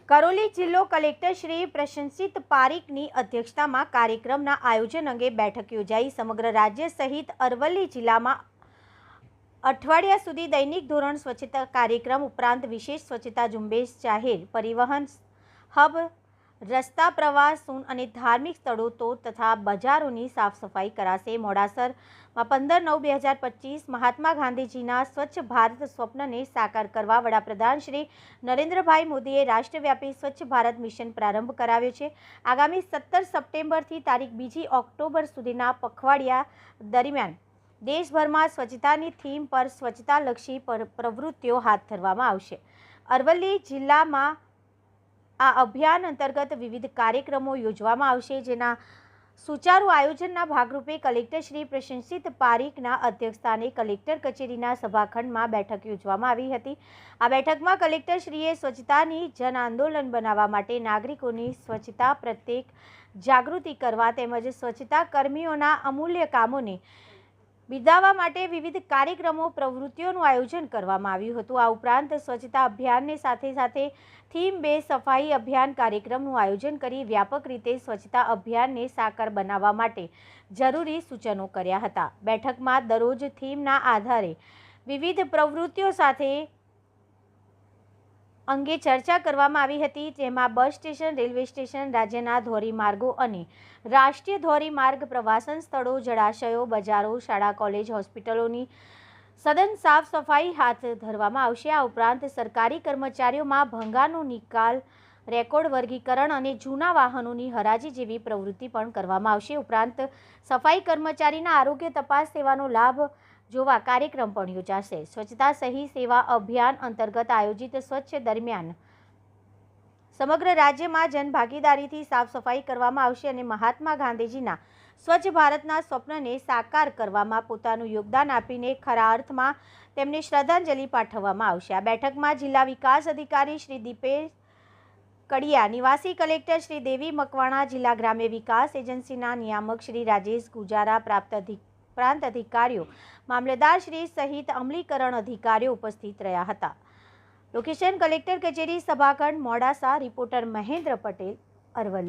કરોલી જિલ્લો કલેક્ટર શ્રી પ્રશંસિત પારીકની અધ્યક્ષતામાં કાર્યક્રમના આયોજન અંગે બેઠક યોજાઈ. સમગ્ર રાજ્ય સહિત અરવલ્લી જિલ્લામાં અઠવાડિયા સુધી દૈનિક ધોરણ સ્વચ્છતા કાર્યક્રમ ઉપરાંત વિશેષ સ્વચ્છતા ઝુંબેશ, જાહેર પરિવહન હબ, રસ્તા, પ્રવાસન અને ધાર્મિક સ્થળો તથા બજારોની સાફ સફાઈ કરાશે. મોડાસરમાં 15/9/2025 મહાત્મા ગાંધીજીના સ્વચ્છ ભારત સ્વપ્નને સાકાર કરવા વડાપ્રધાન શ્રી નરેન્દ્રભાઈ મોદીએ રાષ્ટ્રવ્યાપી સ્વચ્છ ભારત મિશન પ્રારંભ કરાવ્યો છે. આગામી 17 સપ્ટેમ્બરથી તારીખ 2 ઓક્ટોબર સુધીના પખવાડિયા દરમિયાન દેશભરમાં સ્વચ્છતાની થીમ પર સ્વચ્છતાલક્ષી પ્રવૃત્તિઓ હાથ ધરવામાં આવશે. અરવલ્લી જિલ્લામાં આ અભિયાન અંતર્ગત વિવિધ કાર્યક્રમો યોજવામાં આવશે, જેના સુચારુ આયોજનના ભાગરૂપે કલેક્ટર શ્રી પ્રશંસિત પારીકના અધ્યક્ષસ્થાને કલેક્ટર કચેરીના સભાખંડમાં બેઠક યોજવામાં આવી હતી. આ બેઠકમાં કલેક્ટરશ્રીએ સ્વચ્છતાની જન આંદોલન બનાવવા માટે નાગરિકોની સ્વચ્છતા પ્રત્યે જાગૃતિ કરવા તેમજ સ્વચ્છતા કર્મીઓના અમૂલ્ય કામોને બિરદાવવા માટે વિવિધ કાર્યક્રમો પ્રવૃત્તિઓનું આયોજન કરવામાં આવ્યું હતું. આ ઉપરાંત સ્વચ્છતા અભિયાનની સાથે થીમ બેઝ સફાઈ અભિયાન કાર્યક્રમનું આયોજન કરી વ્યાપક રીતે સ્વચ્છતા અભિયાનને સાકાર બનાવવા માટે જરૂરી સૂચનો કર્યા હતા. બેઠકમાં દરરોજ થીમના આધારે વિવિધ પ્રવૃત્તિઓ સાથે અંગે ચર્ચા કરવામાં આવી હતી, જેમાં બસ સ્ટેશન, રેલવે સ્ટેશન, રાજ્યના ધોરીમાર્ગો અને રાષ્ટ્રીય ધોરીમાર્ગ, પ્રવાસન સ્થળો, જળાશયો, બજારો, શાળા, કોલેજ, હોસ્પિટલોની સઘન સાફ સફાઈ હાથ ધરવામાં આવશે. આ ઉપરાંત સરકારી કર્મચારીઓમાં ભંગારનો નિકાલ, રેકોર્ડ વર્ગીકરણ અને જૂના વાહનોની હરાજી જેવી પ્રવૃત્તિ પણ કરવામાં આવશે. ઉપરાંત સફાઈ કર્મચારીના આરોગ્ય તપાસ સેવાનો લાભ જોવા કાર્યક્રમ પણ યોજાશે. સ્વચ્છતા સહી સેવા અભિયાન અંતર્ગત આયોજિત સ્વચ્છ દરમિયાન સમગ્ર રાજ્યમાં જનભાગીદારીથી સાફ સફાઈ કરવામાં આવશે અને મહાત્મા ગાંધીજીના સ્વચ્છ ભારતના સ્વપ્નને સાકાર કરવામાં પોતાનું યોગદાન આપીને ખરા અર્થમાં તેમને શ્રદ્ધાંજલિ પાઠવવામાં આવશે. આ બેઠકમાં જિલ્લા વિકાસ અધિકારી શ્રી દીપેશ કડિયા, નિવાસી કલેક્ટર શ્રી દેવી મકવાણા, જિલ્લા ગ્રામ્ય વિકાસ એજન્સીના નિયામક શ્રી રાજેશ ગુજારા, પ્રાંત અધિકારીઓ, મામલતદાર શ્રી સહિત અમલીકરણ અધિકારીઓ ઉપસ્થિત રહ્યા હતા. લોકેશન કલેક્ટર કચેરી, સભાખંડ, મોડાસા. રિપોર્ટર મહેન્દ્ર પટેલ, અરવલ્લી.